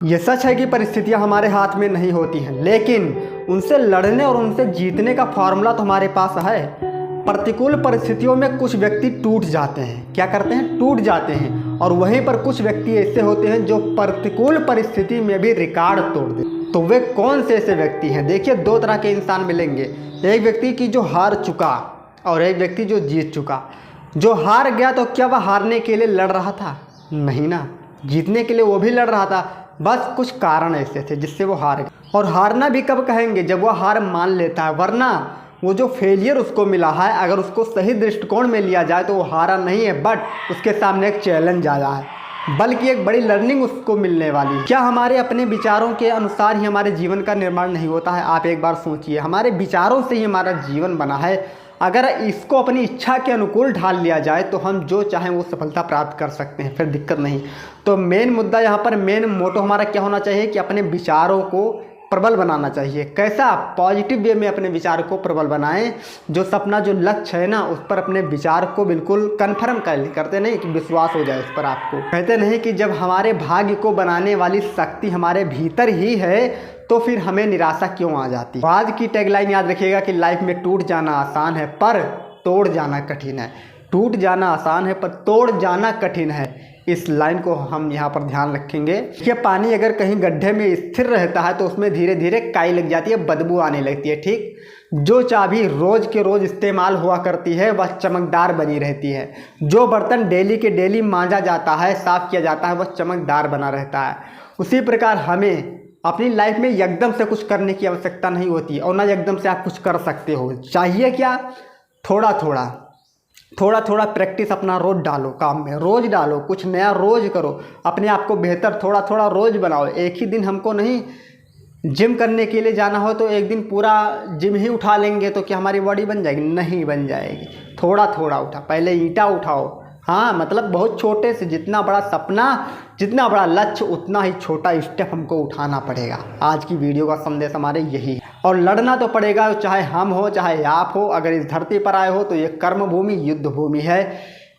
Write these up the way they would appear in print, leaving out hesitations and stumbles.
ये सच है कि परिस्थितियां हमारे हाथ में नहीं होती हैं, लेकिन उनसे लड़ने और उनसे जीतने का फॉर्मूला तो हमारे पास है। प्रतिकूल परिस्थितियों में कुछ व्यक्ति टूट जाते हैं, क्या करते हैं, टूट जाते हैं। और वहीं पर कुछ व्यक्ति ऐसे होते हैं जो प्रतिकूल परिस्थिति में भी रिकॉर्ड तोड़ देते। तो वे कौन से ऐसे व्यक्ति हैं? देखिए, दो तरह के इंसान मिलेंगे। एक व्यक्ति की जो हार चुका और एक व्यक्ति जो जीत चुका। जो हार गया तो क्या वह हारने के लिए लड़ रहा था? नहीं ना, जीतने के लिए वो भी लड़ रहा था। बस कुछ कारण ऐसे थे जिससे वो हार गया। और हारना भी कब कहेंगे? जब वो हार मान लेता है। वरना वो जो फेलियर उसको मिला है, अगर उसको सही दृष्टिकोण में लिया जाए तो वो हारा नहीं है, बट उसके सामने एक चैलेंज आया है, बल्कि एक बड़ी लर्निंग उसको मिलने वाली है। क्या हमारे अपने विचारों के अनुसार ही हमारे जीवन का निर्माण नहीं होता है? आप एक बार सोचिए, हमारे विचारों से ही हमारा जीवन बना है। अगर इसको अपनी इच्छा के अनुकूल ढाल लिया जाए तो हम जो चाहें वो सफलता प्राप्त कर सकते हैं, फिर दिक्कत नहीं। तो मेन मुद्दा यहाँ पर, मेन मोटो हमारा क्या होना चाहिए कि अपने विचारों को प्रबल बनाना चाहिए। कैसा? पॉजिटिव वे में अपने विचार को प्रबल बनाएं। जो सपना, जो लक्ष्य है ना, उस पर अपने विचार को बिल्कुल कन्फर्म करते नहीं कि विश्वास हो जाए उस पर आपको। कहते नहीं कि जब हमारे भाग्य को बनाने वाली शक्ति हमारे भीतर ही है तो फिर हमें निराशा क्यों आ जाती है। आज की टैगलाइन याद रखिएगा कि लाइफ में टूट जाना आसान है पर तोड़ जाना कठिन है। टूट जाना आसान है पर तोड़ जाना कठिन है। इस लाइन को हम यहाँ पर ध्यान रखेंगे कि पानी अगर कहीं गड्ढे में स्थिर रहता है तो उसमें धीरे धीरे काई लग जाती है, बदबू आने लगती है। ठीक, जो चाबी रोज के रोज इस्तेमाल हुआ करती है वह चमकदार बनी रहती है। जो बर्तन डेली के डेली मांजा जाता है, साफ किया जाता है, वह चमकदार बना रहता है। उसी प्रकार हमें अपनी लाइफ में एकदम से कुछ करने की आवश्यकता नहीं होती और ना एकदम से आप कुछ कर सकते हो। चाहिए क्या? थोड़ा थोड़ा प्रैक्टिस अपना रोज डालो, काम में रोज डालो, कुछ नया रोज करो, अपने आप को बेहतर थोड़ा थोड़ा रोज बनाओ। एक ही दिन हमको नहीं, जिम करने के लिए जाना हो तो एक दिन पूरा जिम ही उठा लेंगे तो क्या हमारी बॉडी बन जाएगी? नहीं बन जाएगी। थोड़ा थोड़ा उठा, पहले ईंटा उठाओ। हाँ, मतलब बहुत छोटे से, जितना बड़ा सपना, जितना बड़ा लक्ष्य, उतना ही छोटा स्टेप हमको उठाना पड़ेगा। आज की वीडियो का संदेश हमारे यही है। और लड़ना तो पड़ेगा, चाहे हम हो चाहे आप हो। अगर इस धरती पर आए हो तो ये कर्म भूमि, युद्ध भूमि है।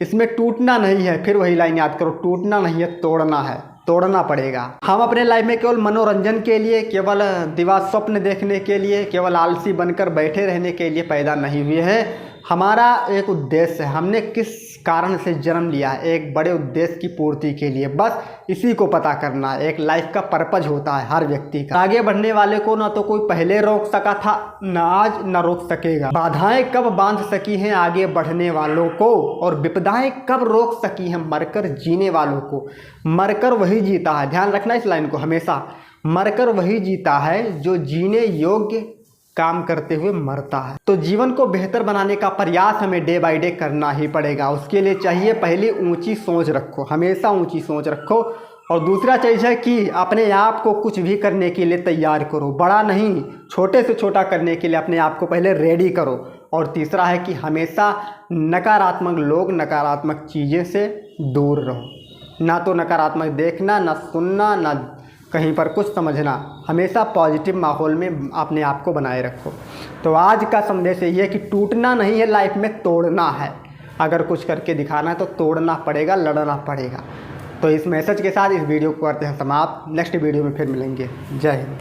इसमें टूटना नहीं है। फिर वही लाइन याद करो, टूटना नहीं है, तोड़ना है, तोड़ना पड़ेगा। हम अपने लाइफ में केवल मनोरंजन के लिए, केवल दिवा स्वप्न देखने के लिए, केवल आलसी बनकर बैठे रहने के लिए पैदा नहीं हुए हैं। हमारा एक उद्देश्य है, हमने किस कारण से जन्म लिया है, एक बड़े उद्देश्य की पूर्ति के लिए। बस इसी को पता करना है। एक लाइफ का पर्पज होता है हर व्यक्ति का। आगे बढ़ने वाले को ना तो कोई पहले रोक सका था, ना आज ना रोक सकेगा। बाधाएं कब बांध सकी हैं आगे बढ़ने वालों को, और विपदाएं कब रोक सकी हैं मरकर जीने वालों को। मरकर वही जीता है, ध्यान रखना इस लाइन को हमेशा। मरकर वही जीता है जो जीने योग्य काम करते हुए मरता है। तो जीवन को बेहतर बनाने का प्रयास हमें डे बाय डे करना ही पड़ेगा। उसके लिए चाहिए, पहले ऊंची सोच रखो, हमेशा ऊंची सोच रखो। और दूसरा चीज़ है कि अपने आप को कुछ भी करने के लिए तैयार करो। बड़ा नहीं, छोटे से छोटा करने के लिए अपने आप को पहले रेडी करो। और तीसरा है कि हमेशा नकारात्मक लोग, नकारात्मक चीज़ें से दूर रहो। ना तो नकारात्मक देखना, ना सुनना, ना कहीं पर कुछ समझना। हमेशा पॉजिटिव माहौल में अपने आप को बनाए रखो। तो आज का संदेश यही है कि टूटना नहीं है, लाइफ में तोड़ना है। अगर कुछ करके दिखाना है तो तोड़ना पड़ेगा, लड़ना पड़ेगा। तो इस मैसेज के साथ इस वीडियो को करते हैं समाप्त। नेक्स्ट वीडियो में फिर मिलेंगे। जय हिंद।